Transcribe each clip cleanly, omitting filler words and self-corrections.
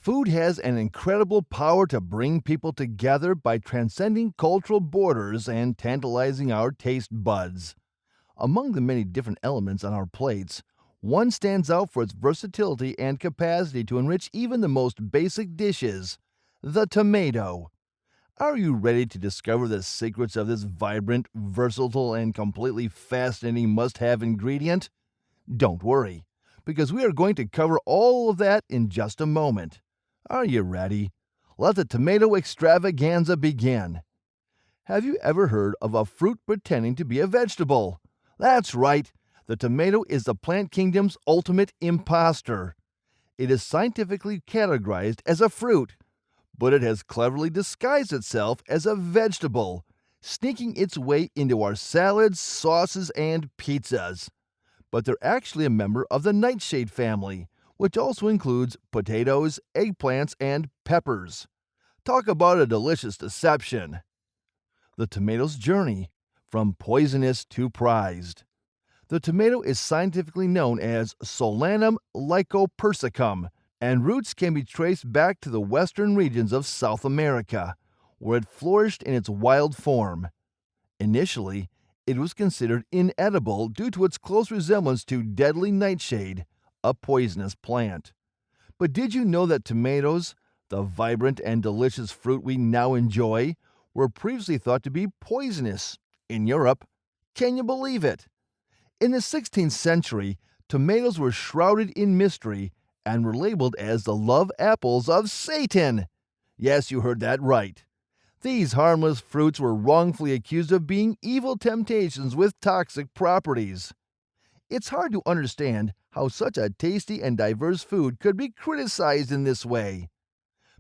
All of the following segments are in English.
Food has an incredible power to bring people together by transcending cultural borders and tantalizing our taste buds. Among the many different elements on our plates, one stands out for its versatility and capacity to enrich even the most basic dishes: the tomato. Are you ready to discover the secrets of this vibrant, versatile, and completely fascinating must have ingredient? Don't worry, because we are going to cover all of that in just a moment. Are you ready? Let the tomato extravaganza begin. Have you ever heard of a fruit pretending to be a vegetable? That's right, the tomato is the plant kingdom's ultimate imposter. It is scientifically categorized as a fruit, but it has cleverly disguised itself as a vegetable, sneaking its way into our salads, sauces, and pizzas. But they're actually a member of the nightshade family, which also includes potatoes, eggplants, and peppers. Talk about a delicious deception. The tomato's journey, from poisonous to prized. The tomato is scientifically known as Solanum lycopersicum, and roots can be traced back to the western regions of South America, where it flourished in its wild form. Initially, it was considered inedible due to its close resemblance to deadly nightshade, a poisonous plant. But did you know that tomatoes, the vibrant and delicious fruit we now enjoy, were previously thought to be poisonous in Europe? Can you believe it? In the 16th century, tomatoes were shrouded in mystery and were labeled as the love apples of Satan. Yes, you heard that right. These harmless fruits were wrongfully accused of being evil temptations with toxic properties. It's hard to understand how such a tasty and diverse food could be criticized in this way.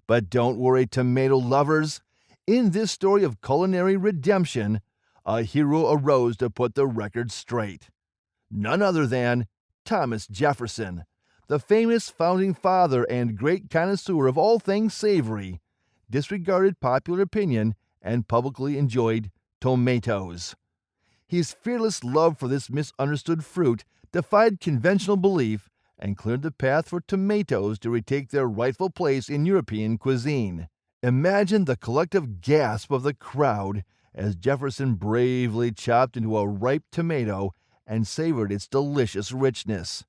But don't worry, tomato lovers. In this story of culinary redemption, a hero arose to put the record straight. None other than Thomas Jefferson, the famous founding father and great connoisseur of all things savory, disregarded popular opinion and publicly enjoyed tomatoes. His fearless love for this misunderstood fruit defied conventional belief and cleared the path for tomatoes to retake their rightful place in European cuisine. Imagine the collective gasp of the crowd as Jefferson bravely chopped into a ripe tomato and savored its delicious richness.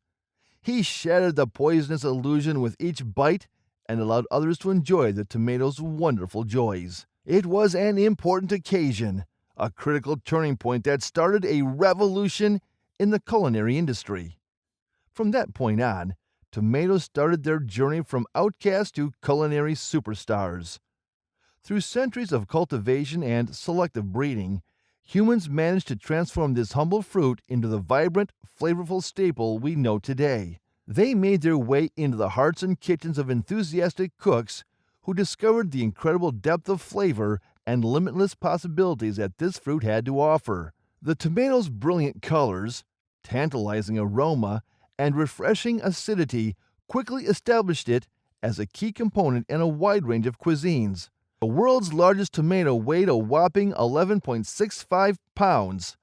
He shattered the poisonous illusion with each bite and allowed others to enjoy the tomato's wonderful joys. It was an important occasion, a critical turning point that started a revolution in the culinary industry. From that point on, tomatoes started their journey from outcasts to culinary superstars. Through centuries of cultivation and selective breeding, humans managed to transform this humble fruit into the vibrant, flavorful staple we know today. They made their way into the hearts and kitchens of enthusiastic cooks who discovered the incredible depth of flavor and limitless possibilities that this fruit had to offer. The tomato's brilliant colors, tantalizing aroma, and refreshing acidity quickly established it as a key component in a wide range of cuisines. The world's largest tomato weighed a whopping 11.65 pounds,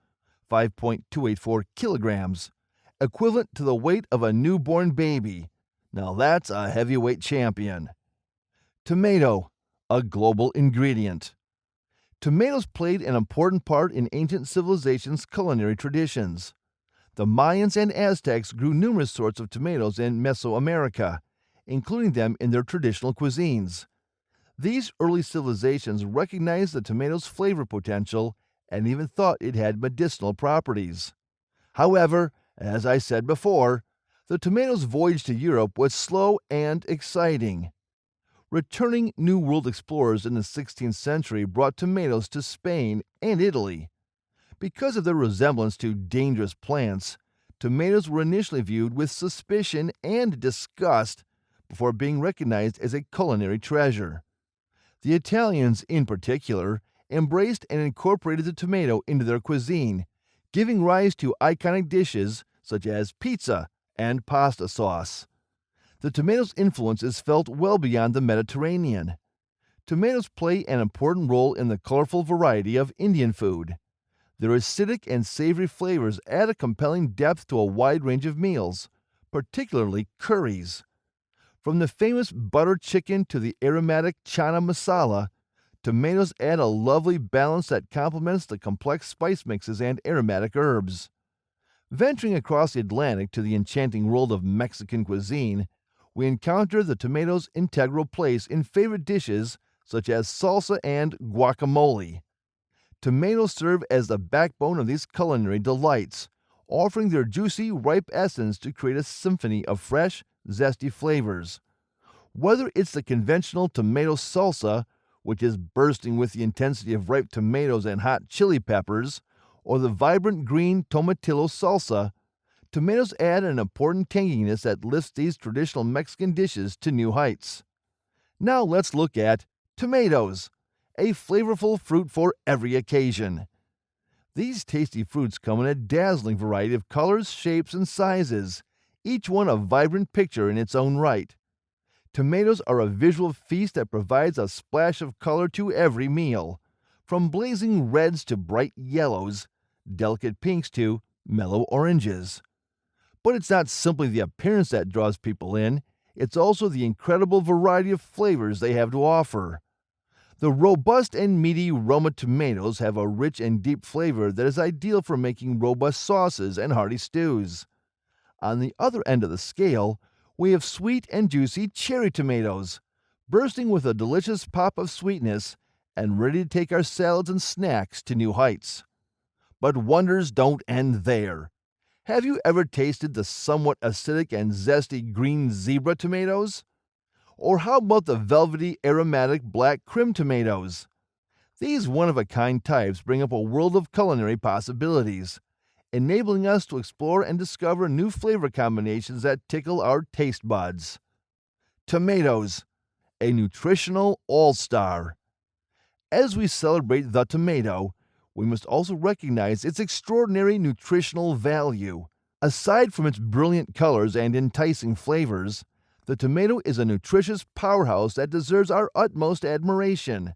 5.284 kilograms, equivalent to the weight of a newborn baby. Now that's a heavyweight champion. Tomato, a global ingredient. Tomatoes played an important part in ancient civilizations' culinary traditions. The Mayans and Aztecs grew numerous sorts of tomatoes in Mesoamerica, including them in their traditional cuisines. These early civilizations recognized the tomato's flavor potential and even thought it had medicinal properties. However, as I said before, the tomato's voyage to Europe was slow and exciting. Returning New World explorers in the 16th century brought tomatoes to Spain and Italy. Because of their resemblance to dangerous plants, tomatoes were initially viewed with suspicion and disgust before being recognized as a culinary treasure. The Italians, in particular, embraced and incorporated the tomato into their cuisine, giving rise to iconic dishes such as pizza and pasta sauce. The tomato's influence is felt well beyond the Mediterranean. Tomatoes play an important role in the colorful variety of Indian food. Their acidic and savory flavors add a compelling depth to a wide range of meals, particularly curries. From the famous butter chicken to the aromatic chana masala, tomatoes add a lovely balance that complements the complex spice mixes and aromatic herbs. Venturing across the Atlantic to the enchanting world of Mexican cuisine, we encounter the tomato's integral place in favorite dishes such as salsa and guacamole. Tomatoes serve as the backbone of these culinary delights, offering their juicy, ripe essence to create a symphony of fresh, zesty flavors. Whether it's the conventional tomato salsa, which is bursting with the intensity of ripe tomatoes and hot chili peppers, or the vibrant green tomatillo salsa, tomatoes add an important tanginess that lifts these traditional Mexican dishes to new heights. Now let's look at tomatoes, a flavorful fruit for every occasion. These tasty fruits come in a dazzling variety of colors, shapes, and sizes, each one a vibrant picture in its own right. Tomatoes are a visual feast that provides a splash of color to every meal, from blazing reds to bright yellows, delicate pinks to mellow oranges. But it's not simply the appearance that draws people in, it's also the incredible variety of flavors they have to offer. The robust and meaty Roma tomatoes have a rich and deep flavor that is ideal for making robust sauces and hearty stews. On the other end of the scale, we have sweet and juicy cherry tomatoes, bursting with a delicious pop of sweetness and ready to take our salads and snacks to new heights. But wonders don't end there. Have you ever tasted the somewhat acidic and zesty green zebra tomatoes? Or how about the velvety, aromatic black Krim tomatoes? These one-of-a-kind types bring up a world of culinary possibilities, enabling us to explore and discover new flavor combinations that tickle our taste buds. Tomatoes, a nutritional all-star. As we celebrate the tomato, we must also recognize its extraordinary nutritional value. Aside from its brilliant colors and enticing flavors, the tomato is a nutritious powerhouse that deserves our utmost admiration.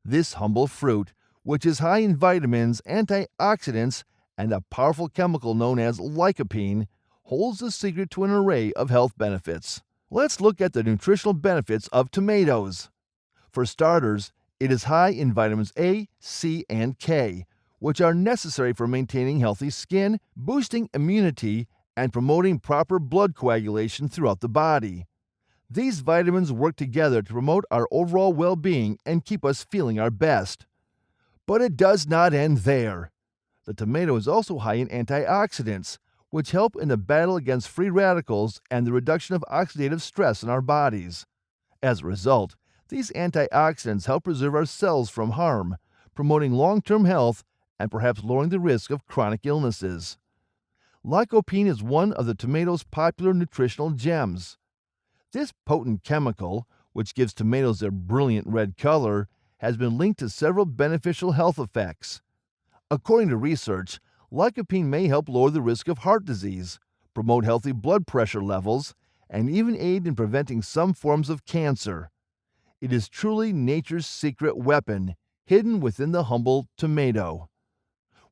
This humble fruit, which is high in vitamins, antioxidants, and a powerful chemical known as lycopene, holds the secret to an array of health benefits. Let's look at the nutritional benefits of tomatoes. For starters, it is high in vitamins A, C, and K, which are necessary for maintaining healthy skin, boosting immunity, and promoting proper blood coagulation throughout the body. These vitamins work together to promote our overall well-being and keep us feeling our best. But it does not end there. The tomato is also high in antioxidants, which help in the battle against free radicals and the reduction of oxidative stress in our bodies. As a result, these antioxidants help preserve our cells from harm, promoting long-term health and perhaps lowering the risk of chronic illnesses. Lycopene is one of the tomato's popular nutritional gems. This potent chemical, which gives tomatoes their brilliant red color, has been linked to several beneficial health effects. According to research, lycopene may help lower the risk of heart disease, promote healthy blood pressure levels, and even aid in preventing some forms of cancer. It is truly nature's secret weapon, hidden within the humble tomato.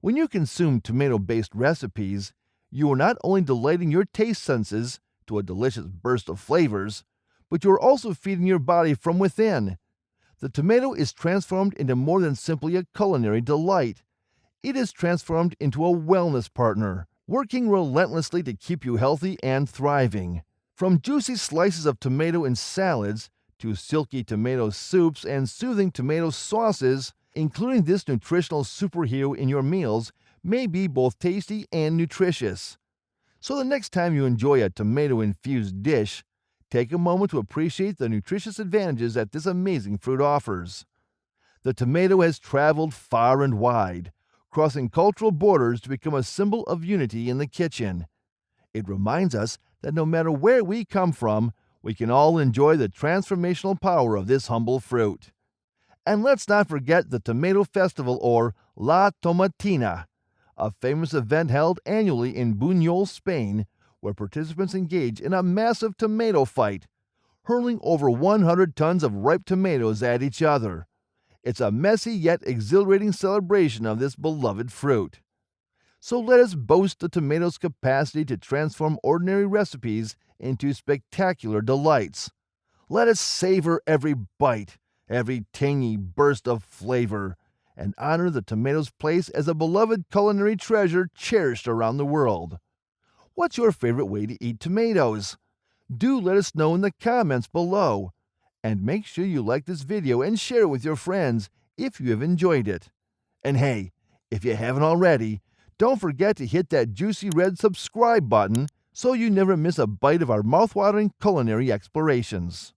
When you consume tomato-based recipes, you are not only delighting your taste senses to a delicious burst of flavors, but you are also feeding your body from within. The tomato is transformed into more than simply a culinary delight. It is transformed into a wellness partner, working relentlessly to keep you healthy and thriving. From juicy slices of tomato in salads to silky tomato soups and soothing tomato sauces, including this nutritional superhero in your meals may be both tasty and nutritious. So the next time you enjoy a tomato-infused dish, take a moment to appreciate the nutritious advantages that this amazing fruit offers. The tomato has traveled far and wide, crossing cultural borders to become a symbol of unity in the kitchen. It reminds us that no matter where we come from, we can all enjoy the transformational power of this humble fruit. And let's not forget the Tomato Festival, or La Tomatina, a famous event held annually in Buñol, Spain, where participants engage in a massive tomato fight, hurling over 100 tons of ripe tomatoes at each other. It's a messy yet exhilarating celebration of this beloved fruit. So let us boast the tomato's capacity to transform ordinary recipes into spectacular delights. Let us savor every bite, every tangy burst of flavor, and honor the tomato's place as a beloved culinary treasure cherished around the world. What's your favorite way to eat tomatoes? Do let us know in the comments below. And make sure you like this video and share it with your friends if you have enjoyed it. And hey, if you haven't already, don't forget to hit that juicy red subscribe button so you never miss a bite of our mouthwatering culinary explorations.